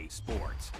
Dynasty Sports.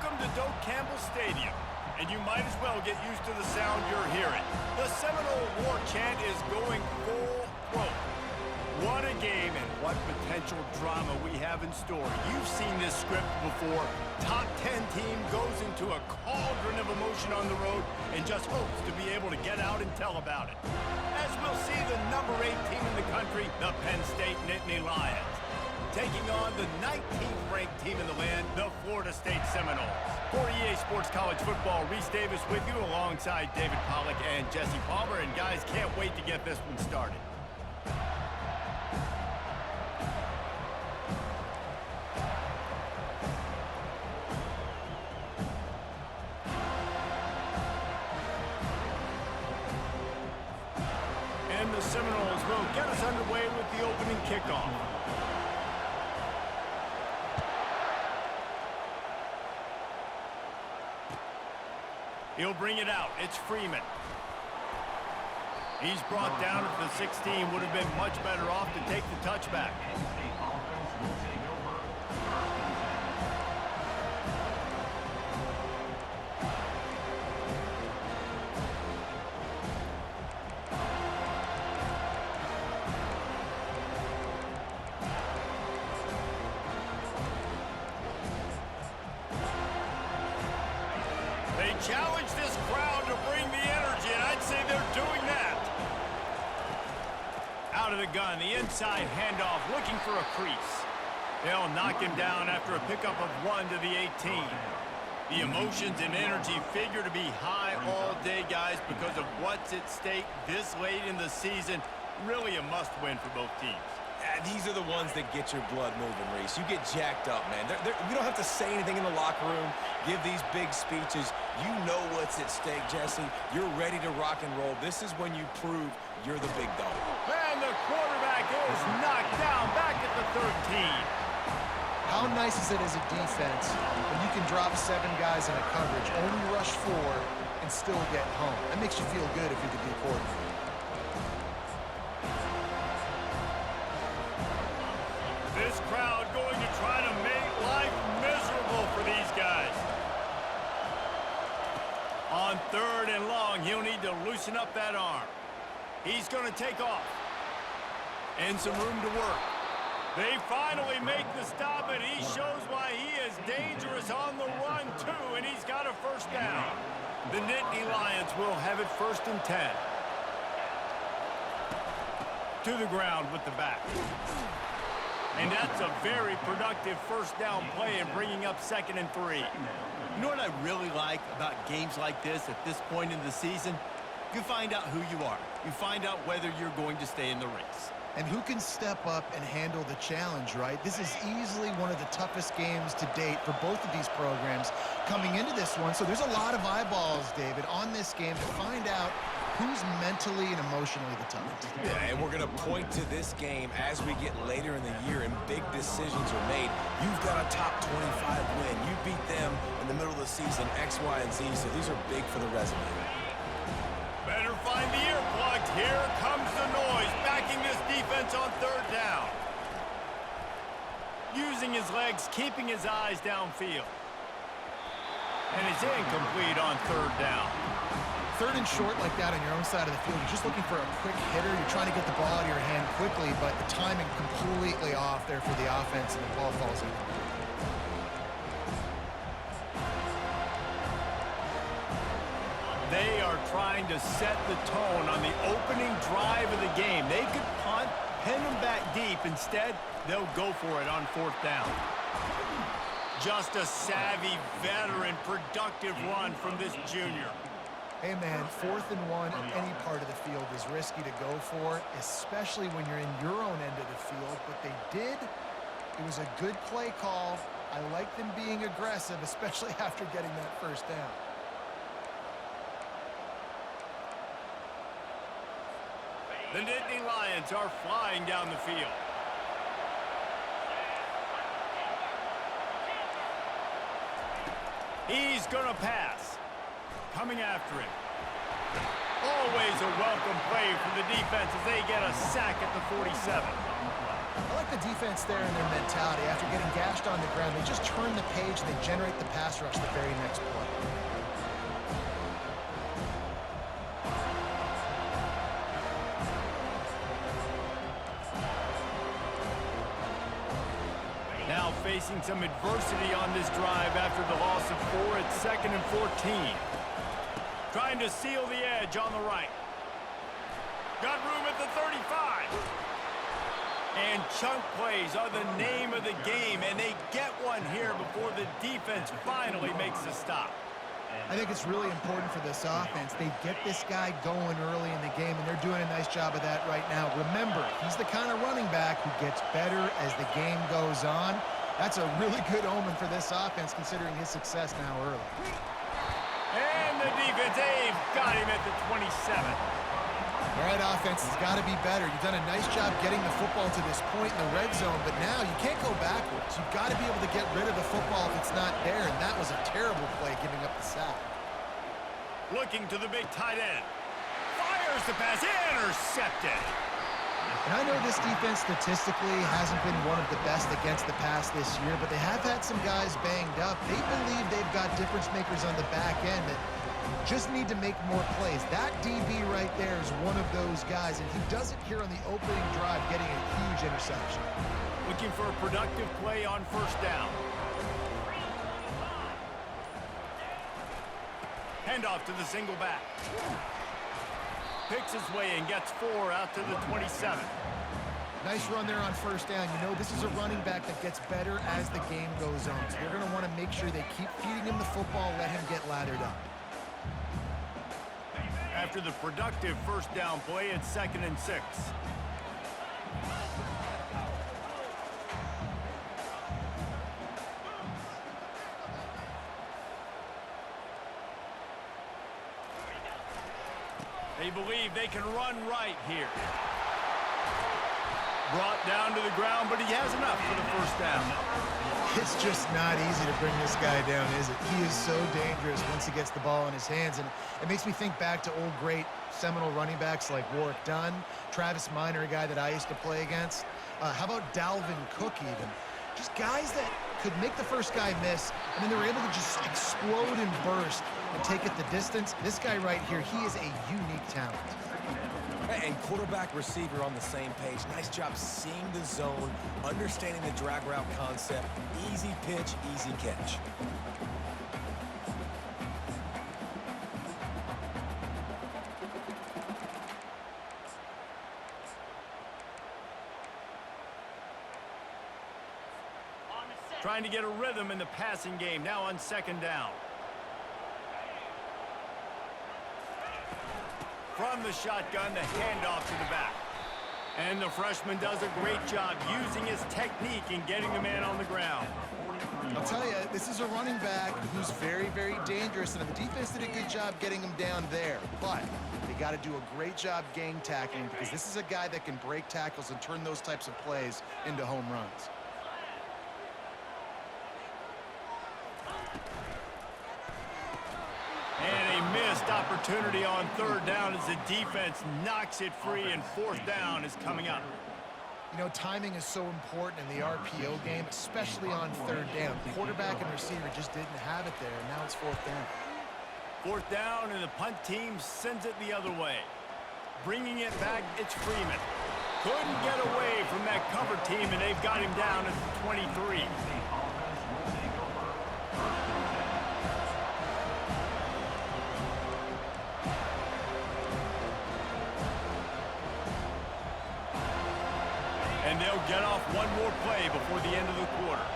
Welcome to Doak Campbell Stadium, and you might as well get used to the sound you're hearing. The Seminole War chant is going full throat. What a game and what potential drama we have in store. You've seen this script before. Top 10 team goes into a cauldron of emotion on the road and just hopes to be able to get out and tell about it. As we'll see the number 8 team in the country, the Penn State Nittany Lions, taking on the 19th ranked team in the land, the Florida State Seminoles. For EA Sports College Football, Reese Davis with you alongside David Pollack and Jesse Palmer. And guys, can't wait to get this one started. And the Seminoles will get us underway with the opening kickoff. He'll bring it out. It's Freeman. He's brought down at the 16. Would have been much better off to take the touchback. They challenge this crowd to bring the energy, and I'd say they're doing that. Out of the gun, the inside handoff, looking for a crease. They'll knock him down after a pickup of 1 to the 18. The emotions and energy figure to be high all day, guys, because of what's at stake this late in the season. Really a must-win for both teams. These are the ones that get your blood moving, Reese. You get jacked up, man. We don't have to say anything in the locker room, give these big speeches. You know what's at stake, Jesse. You're ready to rock and roll. This is when you prove you're the big dog. And the quarterback is knocked down back at the 13. How nice is it as a defense when you can drop 7 guys in a coverage, only rush 4, and still get home? That makes you feel good if you're the D coordinator. This crowd going to try to make life miserable for these guys. On 3rd and long, he'll need to loosen up that arm. He's going to take off. And some room to work. They finally make the stop, and he shows why he is dangerous on the run, too, and he's got a first down. The Nittany Lions will have it 1st and 10. To the ground with the back. And that's a very productive first down play and bringing up 2nd and 3. You know what I really like about games like this at this point in the season? You find out who you are. You find out whether you're going to stay in the race. And who can step up and handle the challenge, right? This is easily one of the toughest games to date for both of these programs coming into this one. So there's a lot of eyeballs, David, on this game to find out who's mentally and emotionally the toughest. Yeah, and we're going to point to this game as we get later in the year and big decisions are made. You've got a top 25 win. You beat them in the middle of the season, X, Y, and Z, so these are big for the resume. Better find the earplugs. Here comes the noise, backing this defense on 3rd down. Using his legs, keeping his eyes downfield. And it's incomplete on 3rd down. 3rd and short like that on your own side of the field, you're just looking for a quick hitter. You're trying to get the ball out of your hand quickly, but the timing completely off there for the offense, and the ball falls in. They are trying to set the tone on the opening drive of the game. They could punt, pin them back deep. Instead, they'll go for it on 4th down. Just a savvy, veteran, productive run from this junior. Hey, man, 4th and 1 on any part of the field is risky to go for, especially when you're in your own end of the field. But they did. It was a good play call. I like them being aggressive, especially after getting that first down. The Nittany Lions are flying down the field. He's going to pass. Coming after him. Oh, Always a welcome play for the defense as they get a sack at the 47. I like the defense there and their mentality. After getting gashed on the ground, they just turn the page and they generate the pass rush the very next play. Now facing some adversity on this drive after the loss of 4 at 2nd and 14. Trying to seal the edge on the right. Got room at the 35. And chunk plays are the name of the game, and they get one here before the defense finally makes a stop. I think it's really important for this offense. They get this guy going early in the game, and they're doing a nice job of that right now. Remember, he's the kind of running back who gets better as the game goes on. That's a really good omen for this offense, considering his success now early. And the defense, they've got him at the 27. All right, offense has got to be better. You've done a nice job getting the football to this point in the red zone, but now you can't go backwards. You've got to be able to get rid of the football if it's not there, and that was a terrible play, giving up the sack. Looking to the big tight end. Fires the pass, intercepted. And I know this defense statistically hasn't been one of the best against the pass this year, but they have had some guys banged up. They believe they've got difference makers on the back end that just need to make more plays. That DB right there is one of those guys, and he does it here on the opening drive, getting a huge interception. Looking for a productive play on first down. Handoff to the single back. Picks his way and gets 4 out to the 27. Nice run there on first down. You know, this is a running back that gets better as the game goes on. So they're going to want to make sure they keep feeding him the football, let him get laddered up. After the productive first down play, it's 2nd and 6. They believe they can run right here. Brought down to the ground, but he has enough for the first down. It's just not easy to bring this guy down, is it? He is so dangerous once he gets the ball in his hands, and it makes me think back to old great Seminole running backs like Warwick Dunn, Travis Minor, a guy that I used to play against. How about Dalvin Cook even? Just guys that could make the first guy miss, and then they were able to just explode and burst and take it the distance. This guy right here, he is a unique talent. And quarterback, receiver on the same page. Nice job seeing the zone, understanding the drag route concept. Easy pitch, easy catch. Trying to get a rhythm in the passing game, now on second down. From the shotgun, the handoff to the back. And the freshman does a great job using his technique and getting the man on the ground. I'll tell you, this is a running back who's very, very dangerous, and the defense did a good job getting him down there. But they got to do a great job gang tackling, because this is a guy that can break tackles and turn those types of plays into home runs. And a missed opportunity on third down as the defense knocks it free, and fourth down is coming up. You know, timing is so important in the RPO game, especially on third down. Quarterback and receiver just didn't have it there, and now it's fourth down. Fourth down, and the punt team sends it the other way. Bringing it back, it's Freeman. Couldn't get away from that cover team, and they've got him down at the 23. And they'll get off one more play before the end of the quarter.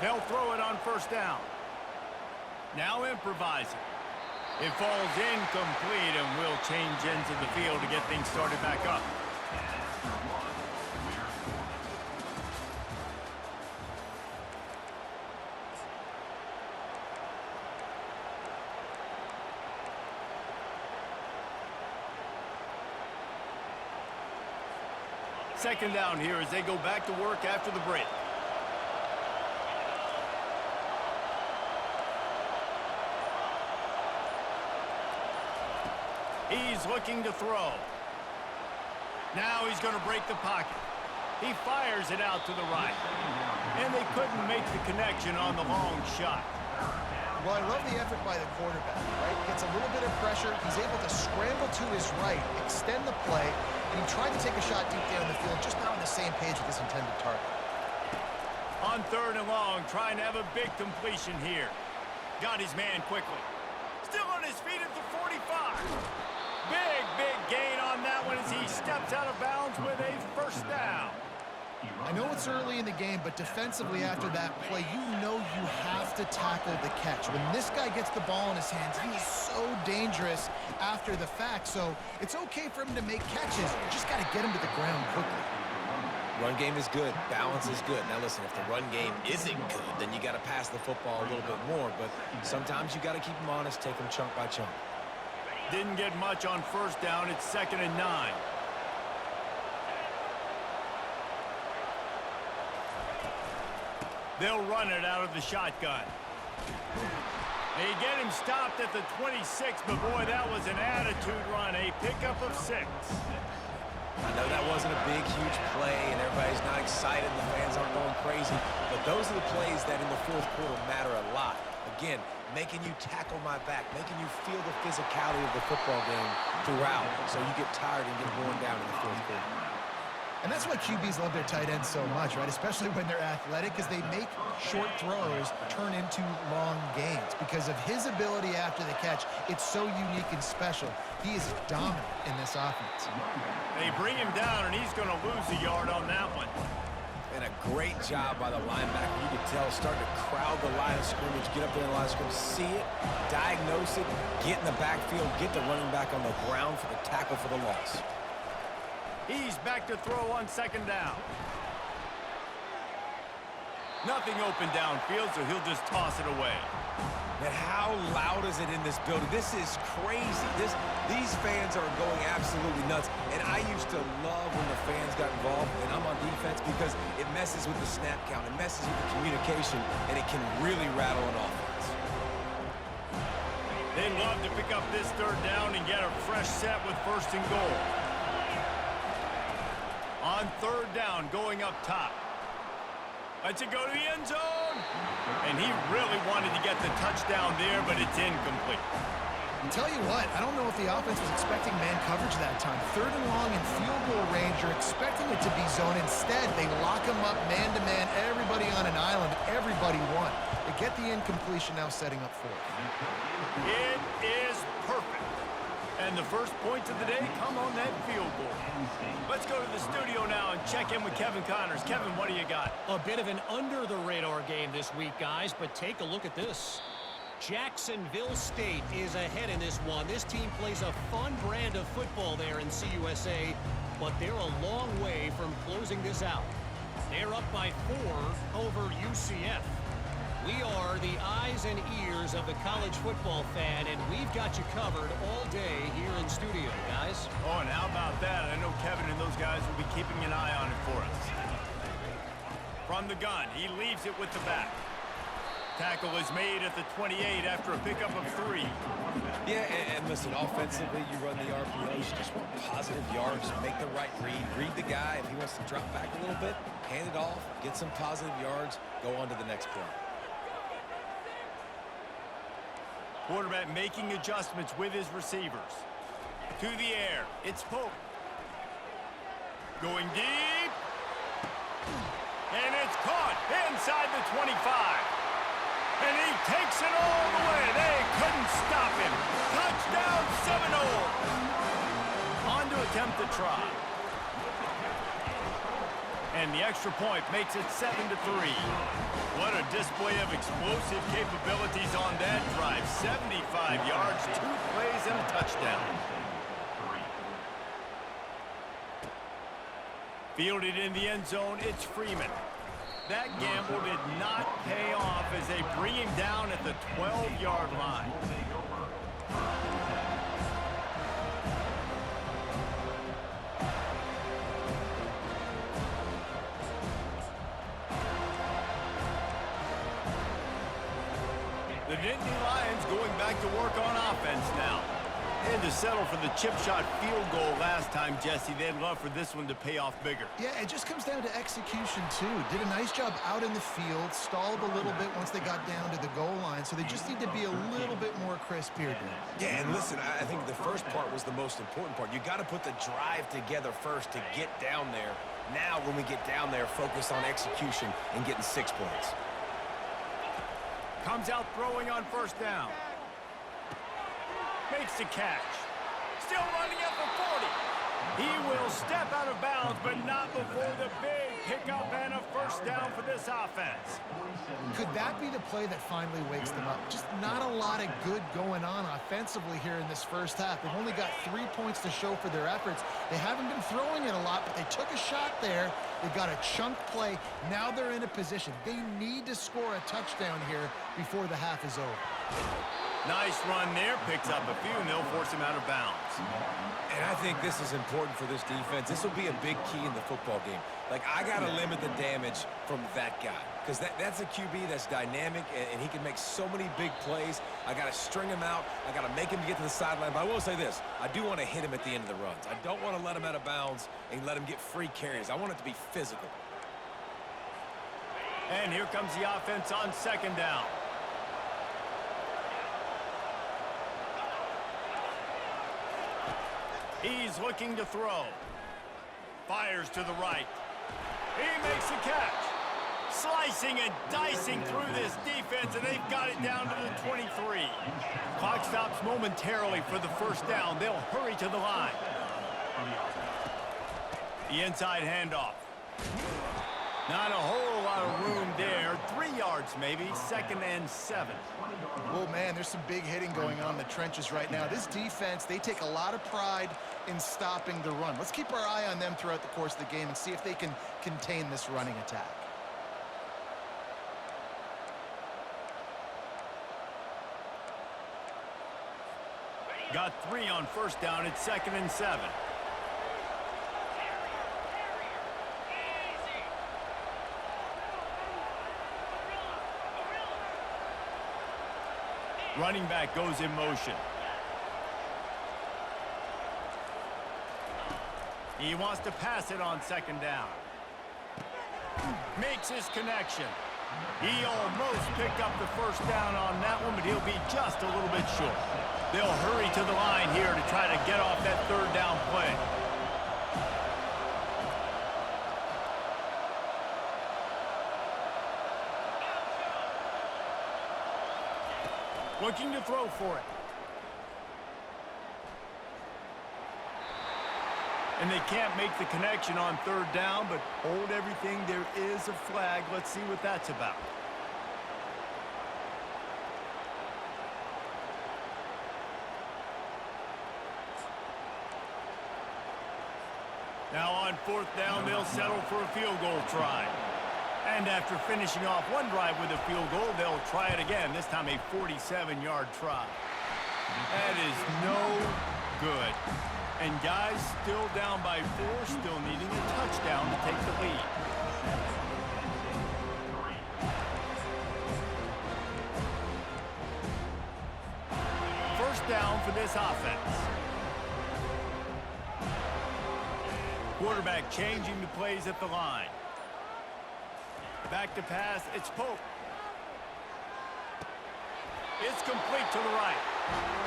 They'll throw it on first down. Now improvising. It falls incomplete, and will change ends of the field to get things started back up. Second down here as they go back to work after the break. He's looking to throw. Now he's going to break the pocket. He fires it out to the right. And they couldn't make the connection on the long shot. Well, I love the effort by the quarterback, right? Gets a little bit of pressure. He's able to scramble to his right, extend the play, and he tried to take a shot deep down the field, just not on the same page with his intended target. On 3rd and long, trying to have a big completion here. Got his man quickly. Still on his feet at the 45. Big gain on that one as he steps out of bounds with a first down. I know it's early in the game, but defensively after that play, you know you have to tackle the catch. When this guy gets the ball in his hands, he is so dangerous after the fact. So it's okay for him to make catches. You just got to get him to the ground quickly. Run game is good. Balance is good. Now, listen, if the run game isn't good, then you got to pass the football a little bit more. But sometimes you got to keep him honest, take him chunk by chunk. Didn't get much on first down. It's 2nd and 9. They'll run it out of the shotgun. They get him stopped at the 26, but boy, that was an attitude run. A pickup of 6. I know that wasn't a big, huge play, and everybody's not excited, and the fans aren't going crazy, but those are the plays that in the 4th quarter matter a lot. Again, making you tackle my back, making you feel the physicality of the football game throughout, so you get tired and get worn down in the 4th quarter. And that's why QBs love their tight ends so much, right? Especially when they're athletic, because they make short throws turn into long gains. Because of his ability after the catch, it's so unique and special. He is dominant in this offense. They bring him down, and he's going to lose a yard on that one. And a great job by the linebacker. You could tell, starting to crowd the line of scrimmage, get up there in the line of scrimmage, see it, diagnose it, get in the backfield, get the running back on the ground for the tackle for the loss. He's back to throw on 2nd down. Nothing open downfield, so he'll just toss it away. Man, how loud is it in this building? This is crazy. These fans are going absolutely nuts. And I used to love when the fans got involved, and I'm on defense, because it messes with the snap count. It messes with the communication, and it can really rattle an offense. They love to pick up this 3rd down and get a fresh set with 1st and goal. On 3rd down, going up top. Lets it go to the end zone. And he really wanted to get the touchdown there, but it's incomplete. I'll tell you what, I don't know if the offense was expecting man coverage that time. 3rd and long in field goal range, you're expecting it to be zone. Instead, they lock him up man-to-man, everybody on an island, everybody won. They get the incompletion, now setting up 4th. It is perfect. And the first points of the day come on that field goal. Let's go to the studio now and check in with Kevin Connors. Kevin, what do you got? A bit of an under-the-radar game this week, guys, but take a look at this. Jacksonville State is ahead in this one. This team plays a fun brand of football there in CUSA, but they're a long way from closing this out. They're up by 4 over UCF. We are the eyes and ears of the college football fan, and we've got you covered all day here in studio, guys. Oh, and how about that? I know Kevin and those guys will be keeping an eye on it for us. From the gun, he leaves it with the back. Tackle is made at the 28 after a pickup of 3. Yeah, and listen, offensively, you run the RPOs, you just want positive yards, make the right read the guy. If he wants to drop back a little bit, hand it off, get some positive yards, go on to the next play. Quarterback making adjustments with his receivers. To the air. It's Pope. Going deep. And it's caught inside the 25. And he takes it all the way. They couldn't stop him. Touchdown Seminoles. On to attempt the try. And the extra point makes it 7-3. What a display of explosive capabilities on that drive. 75 yards, 2 plays, and a touchdown. Fielded in the end zone, it's Freeman. That gamble did not pay off as they bring him down at the 12-yard line. The Nittany Lions going back to work on offense now. And to settle for the chip shot field goal last time, Jesse, they'd love for this one to pay off bigger. Yeah, it just comes down to execution, too. Did a nice job out in the field, stalled a little bit once they got down to the goal line, so they just need to be a little bit more crisp here, Dan. Yeah, and listen, I think the first part was the most important part. You got to put the drive together first to get down there. Now, when we get down there, focus on execution and getting 6 points. Comes out throwing on first down. Makes the catch. Still running up for 40. He will step out of bounds, but not before the big pickup and a first down for this offense. Could that be the play that finally wakes them up? Just not a lot of good going on offensively here in this first half. They've only got 3 points to show for their efforts. They haven't been throwing it a lot, but they took a shot there. They got a chunk play. Now they're in a position. They need to score a touchdown here before the half is over. Nice run there. Picks up a few, and they'll force him out of bounds. And I think this is important for this defense. This will be a big key in the football game. Like, I got to limit the damage from that guy because that's a QB that's dynamic, and he can make so many big plays. I got to string him out. I got to make him get to the sideline. But I will say this. I do want to hit him at the end of the runs. I don't want to let him out of bounds and let him get free carries. I want it to be physical. And here comes the offense on second down. He's looking to throw. Fires to the right. He makes a catch. Slicing and dicing through this defense, and they've got it down to the 23. Clock stops momentarily for the first down. They'll hurry to the line. The inside handoff. Not a whole lot of room there. 3 yards maybe. 2nd and 7. Oh, man, there's some big hitting going on in the trenches right now. This defense, they take a lot of pride in stopping the run. Let's keep our eye on them throughout the course of the game and see if they can contain this running attack. Got 3 on first down. It's 2nd and 7. Running back goes in motion. He wants to pass it on second down. Makes his connection. He almost picked up the first down on that one, but he'll be just a little bit short. They'll hurry to the line here to try to get off that third down play. Looking to throw for it. And they can't make the connection on third down, but hold everything. There is a flag. Let's see what that's about. Now on fourth down, they'll settle for a field goal try. And after finishing off one drive with a field goal, they'll try it again, this time a 47-yard try. That is no good. And guys still down by 4, still needing a touchdown to take the lead. First down for this offense. Quarterback changing the plays at the line. Back to pass, it's Pope. It's complete to the right.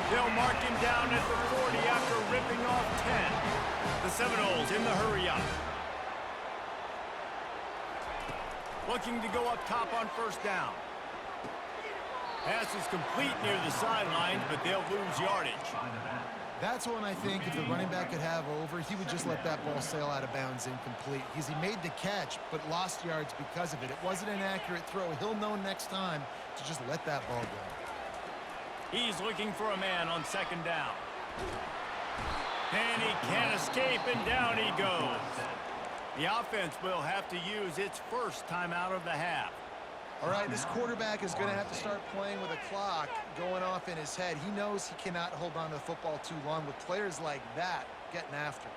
They'll mark him down at the 40 after ripping off 10. The Seminoles in the hurry-up. Looking to go up top on first down. Pass is complete near the sidelines, but they'll lose yardage. That's one I think if the running back could have over, he would just let that ball sail out of bounds incomplete because he made the catch but lost yards because of it. It wasn't an accurate throw. He'll know next time to just let that ball go. He's looking for a man on second down. And he can't escape, and down he goes. The offense will have to use its first timeout of the half. All right, this quarterback is going to have to start playing with a clock going off in his head. He knows he cannot hold on to the football too long with players like that getting after.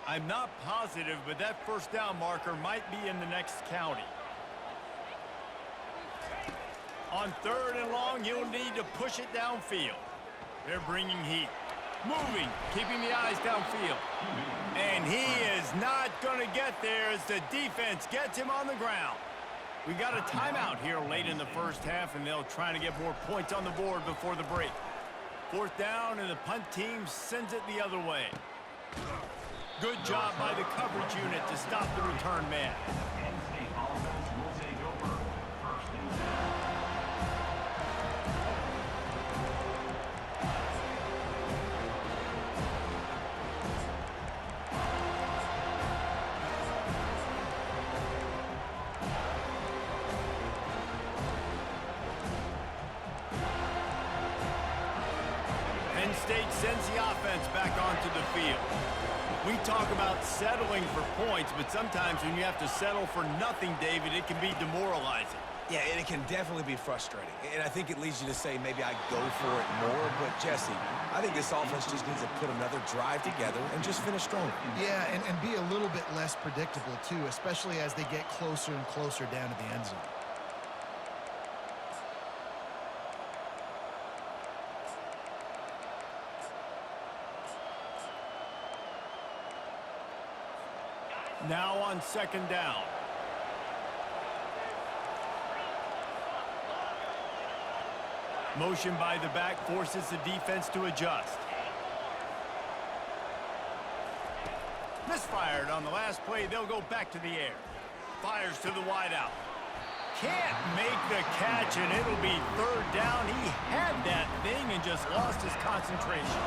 I'm not positive, but that first down marker might be in the next county. On 3rd and long, you'll need to push it downfield. They're bringing heat. Moving, keeping the eyes downfield. And he is not going to get there as the defense gets him on the ground. We got a timeout here late in the first half, and they'll try to get more points on the board before the break. 4th down, and the punt team sends it the other way. Good job by the coverage unit to stop the return man. Penn State sends the offense back onto the field. We talk about settling for points, but sometimes when you have to settle for nothing, David, it can be demoralizing. Yeah, and it can definitely be frustrating. And I think it leads you to say maybe I go for it more. But, Jesse, I think this offense just needs to put another drive together and just finish stronger. Yeah, and be a little bit less predictable, too, especially as they get closer and closer down to the end zone. Now on 2nd down. Motion by the back forces the defense to adjust. Misfired on the last play. They'll go back to the air. Fires to the wideout. Can't make the catch, and it'll be 3rd down. He had that thing and just lost his concentration.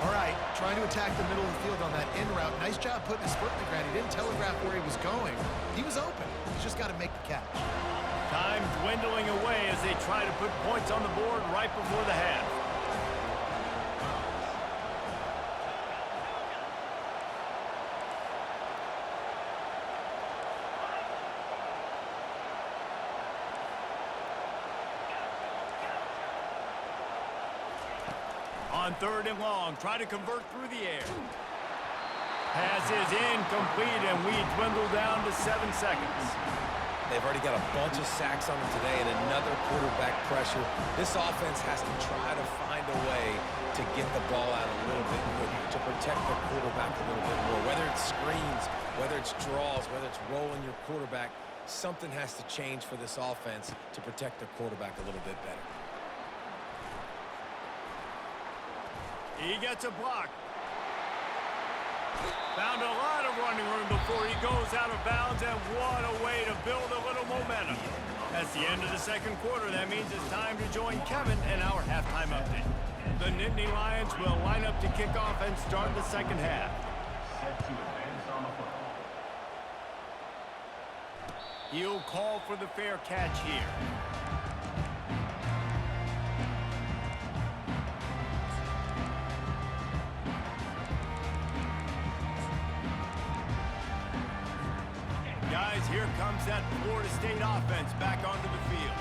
All right, trying to attack the middle of the field on that in route. Nice job putting his foot in the ground. He didn't telegraph where he was going. He was open. He's just got to make the catch. Time dwindling away as they try to put points on the board right before the half. On 3rd and long, try to convert through the air. Pass is incomplete, and we dwindle down to 7 seconds. They've already got a bunch of sacks on them today and another quarterback pressure. This offense has to try to find a way to get the ball out a little bit quicker, to protect the quarterback a little bit more. Whether it's screens, whether it's draws, whether it's rolling your quarterback, something has to change for this offense to protect the quarterback a little bit better. He gets a block. Found a lot of running room before he goes out of bounds, and what a way to build a little momentum. That's the end of the 2nd quarter. That means it's time to join Kevin in our halftime update. The Nittany Lions will line up to kick off and start the 2nd half. He'll call for the fair catch here. Guys, here comes that Florida State offense back onto the field.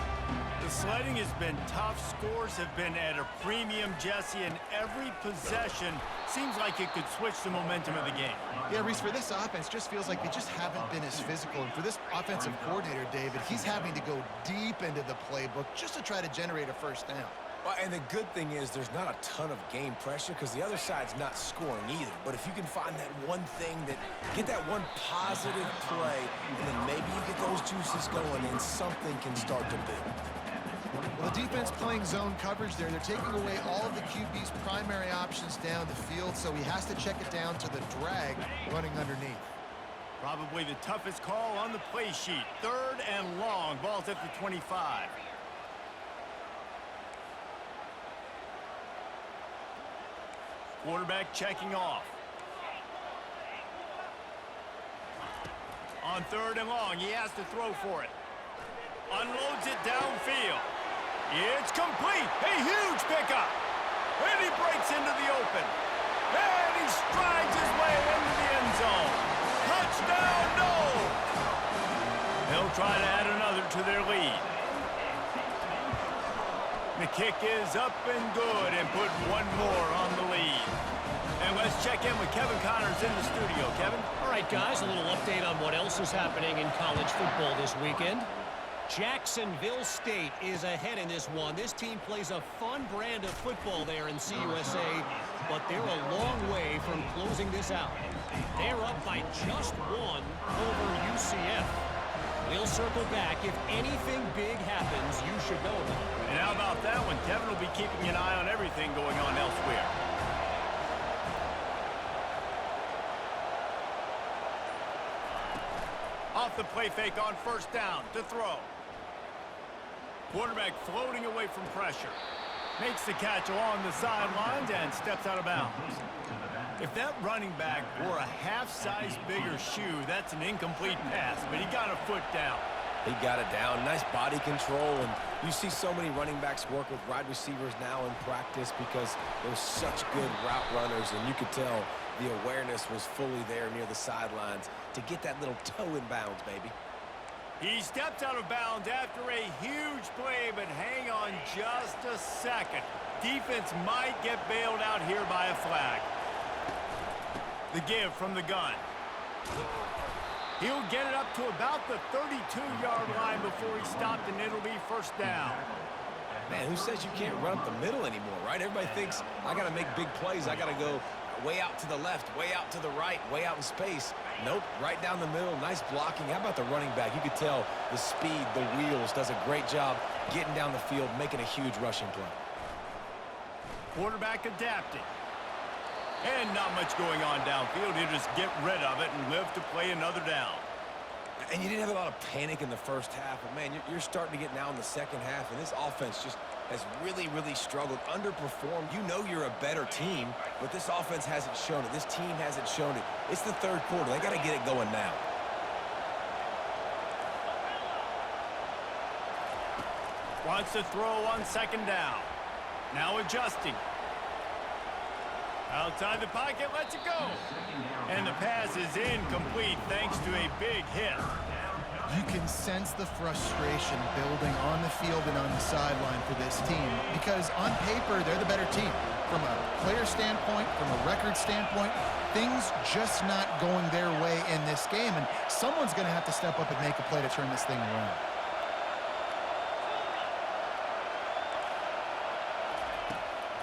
The sledding has been tough. Scores have been at a premium, Jesse, and every possession seems like it could switch the momentum of the game. Yeah, Reese, for this offense, just feels like they just haven't been as physical. And for this offensive coordinator, David, he's having to go deep into the playbook just to try to generate a 1st down. Well, and the good thing is there's not a ton of game pressure because the other side's not scoring either. But if you can find that one thing, get that one positive play, and then maybe you get those juices going and something can start to build. Well, the defense playing zone coverage there. They're taking away all of the QB's primary options down the field, so he has to check it down to the drag running underneath. Probably the toughest call on the play sheet. 3rd and long. Ball's at the 25. Quarterback checking off. On 3rd and long, he has to throw for it. Unloads it downfield. It's complete. A huge pickup. And he breaks into the open. And he strides his way into the end zone. Touchdown, no! They'll try to add another to their lead. The kick is up and good, and put one more on the lead. And let's check in with Kevin Connors in the studio. Kevin? All right, guys, a little update on what else is happening in college football this weekend. Jacksonville State is ahead in this one. This team plays a fun brand of football there in CUSA, but they're a long way from closing this out. They're up by just one over UCF. We'll circle back. If anything big happens, you should know about it. And how about that one? Kevin will be keeping an eye on everything going on elsewhere. Off the play fake on first down to throw. Quarterback floating away from pressure. Makes the catch along the sidelines and steps out of bounds. If that running back wore a half-size bigger shoe, that's an incomplete pass, but he got a foot down. He got it down. Nice body control, and you see so many running backs work with wide receivers now in practice because they're such good route runners, and you could tell the awareness was fully there near the sidelines to get that little toe in bounds, baby. He steps out of bounds after a huge play, but hang on just a second. Defense might get bailed out here by a flag. The give from the gun. He'll get it up to about the 32-yard line before he stopped, and it'll be first down. Man, who says you can't run up the middle anymore, right? Everybody thinks I got to make big plays. I got to go way out to the left, way out to the right, way out in space. Nope, right down the middle. Nice blocking. How about the running back? You could tell the speed, the wheels, does a great job getting down the field, making a huge rushing play. Quarterback adapting. And not much going on downfield. He'll just get rid of it and live to play another down. And you didn't have a lot of panic in the first half, but, man, you're starting to get now in the second half, and this offense just has really, really struggled, underperformed. You know you're a better team, but this offense hasn't shown it. This team hasn't shown it. It's the third quarter. They got to get it going now. Wants to throw on second down. Now adjusting. Outside the pocket, lets it go. And the pass is incomplete thanks to a big hit. You can sense the frustration building on the field and on the sideline for this team because on paper, they're the better team. From a player standpoint, from a record standpoint, things just not going their way in this game, and someone's going to have to step up and make a play to turn this thing around.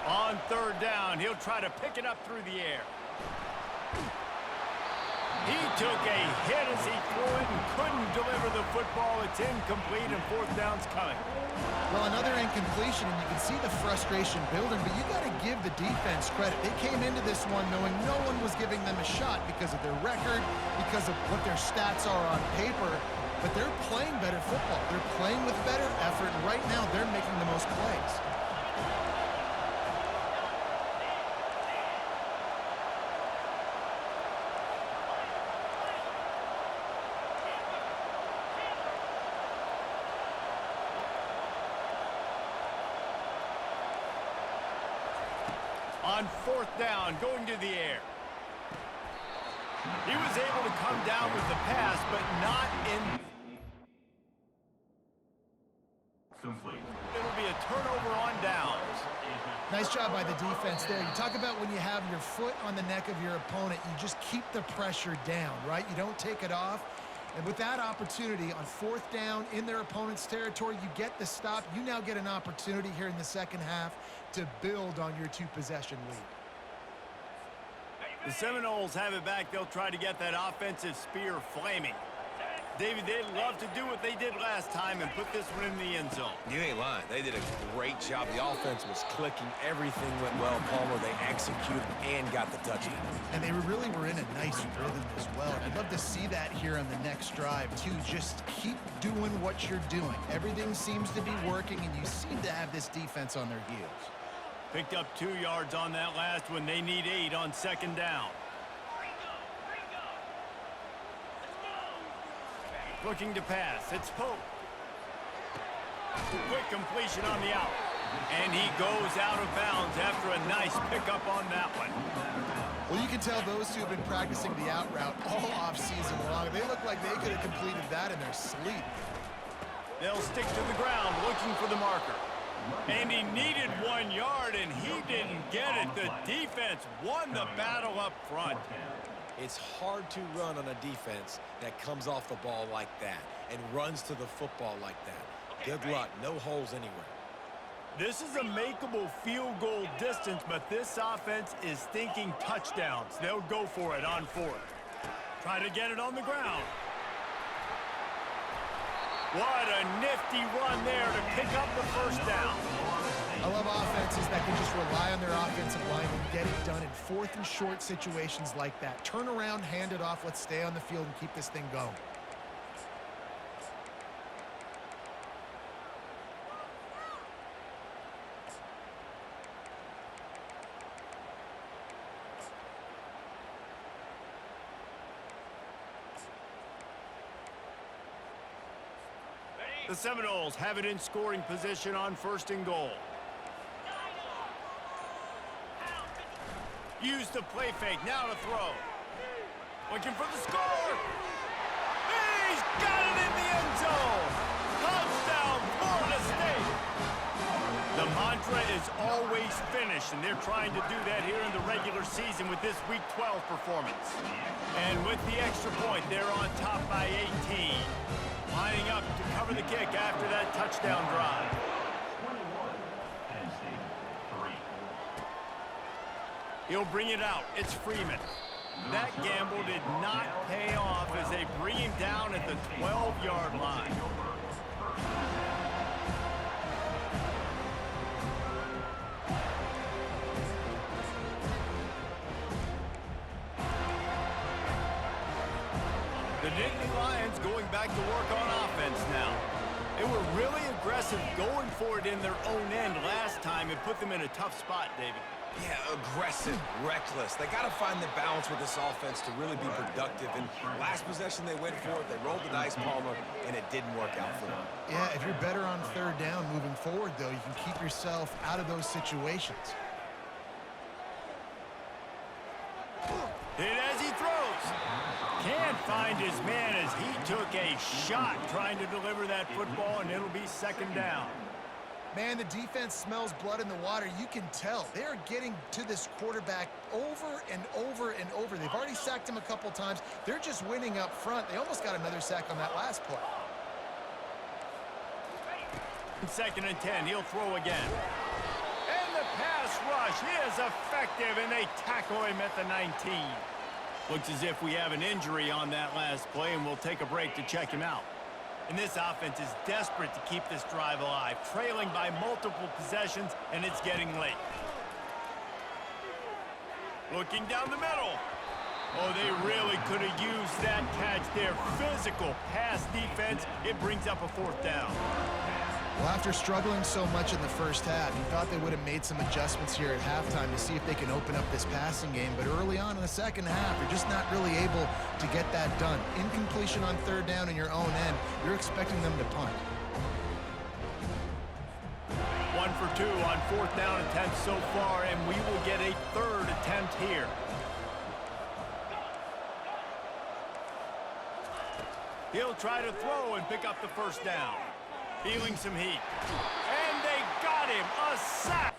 On third down, he'll try to pick it up through the air. He took a hit as he threw it and couldn't deliver the football. It's incomplete, and fourth down's coming. Well, another incompletion, and you can see the frustration building, but you got to give the defense credit. They came into this one knowing no one was giving them a shot because of their record, because of what their stats are on paper, but they're playing better football. They're playing with better effort, and right now they're making the most plays. On fourth down, going to the air. He was able to come down with the pass, but not in. It'll be a turnover on downs. Nice job by the defense there. You talk about when you have your foot on the neck of your opponent, you just keep the pressure down, right? You don't take it off. And with that opportunity on fourth down in their opponent's territory, you get the stop. You now get an opportunity here in the second half to build on your two-possession lead. The Seminoles have it back. They'll try to get that offensive spear flaming. David, they'd love to do what they did last time and put this one in the end zone. You ain't lying. They did a great job. The offense was clicking. Everything went well. Palmer, they executed and got the touchdown. And they really were in a nice rhythm as well. I'd love to see that here on the next drive, too. Just keep doing what you're doing. Everything seems to be working, and you seem to have this defense on their heels. Picked up 2 yards on that last one. They need 8 on second down. Looking to pass. It's Pope. Quick completion on the out. And he goes out of bounds after a nice pickup on that one. Well, you can tell those two have been practicing the out route all off-season long. They look like they could have completed that in their sleep. They'll stick to the ground looking for the marker. And he needed 1 yard, and he didn't get it. The defense won the battle up front. It's hard to run on a defense that comes off the ball like that. and runs to the football like that. Good luck. No holes anywhere. This is a makeable field goal distance, but this offense is thinking touchdowns. They'll go for it on fourth. Try to get it on the ground. What a nifty run there to pick up the first down. I love offenses that can just rely on their offensive line and get it done in fourth and short situations like that. Turn around, hand it off, let's stay on the field and keep this thing going. The Seminoles have it in scoring position on first and goal. Use the play fake, now to throw. Looking for the score. He's got it in the end zone. Touchdown, Florida State. The mantra is always finish, and they're trying to do that here in the regular season with this Week 12 performance. And with the extra point, they're on top by 18. Lining up to cover the kick after that touchdown drive. He'll bring it out. It's Freeman. That gamble did not pay off as they bring him down at the 12-yard line. The Nittany Lions going back to work on offense now. They were really aggressive going for it in their own end last time and put them in a tough spot, David. Yeah, aggressive, reckless. They got to find the balance with this offense to really be productive. And last possession they went for it, they rolled the dice, Palmer, and it didn't work out for them. Yeah, if you're better on third down moving forward, though, you can keep yourself out of those situations. Hit as he throws. Can't find his man as he took a shot trying to deliver that football, and it'll be second down. Man, the defense smells blood in the water. You can tell. They're getting to this quarterback over and over and over. They've already sacked him a couple times. They're just winning up front. They almost got another sack on that last play. Second and 10. He'll throw again. And the pass rush is effective, and they tackle him at the 19. Looks as if we have an injury on that last play, and we'll take a break to check him out. And this offense is desperate to keep this drive alive, trailing by multiple possessions, and it's getting late. Looking down the middle. Oh, they really could have used that catch there. Physical pass defense. It brings up a fourth down. Well, after struggling so much in the first half, you thought they would have made some adjustments here at halftime to see if they can open up this passing game. But early on in the second half, you're just not really able to get that done. Incompletion on third down in your own end, you're expecting them to punt. 1 for 2 on fourth down attempts so far, and we will get a third attempt here. He'll try to throw and pick up the first down. Feeling some heat. And they got him. A sack.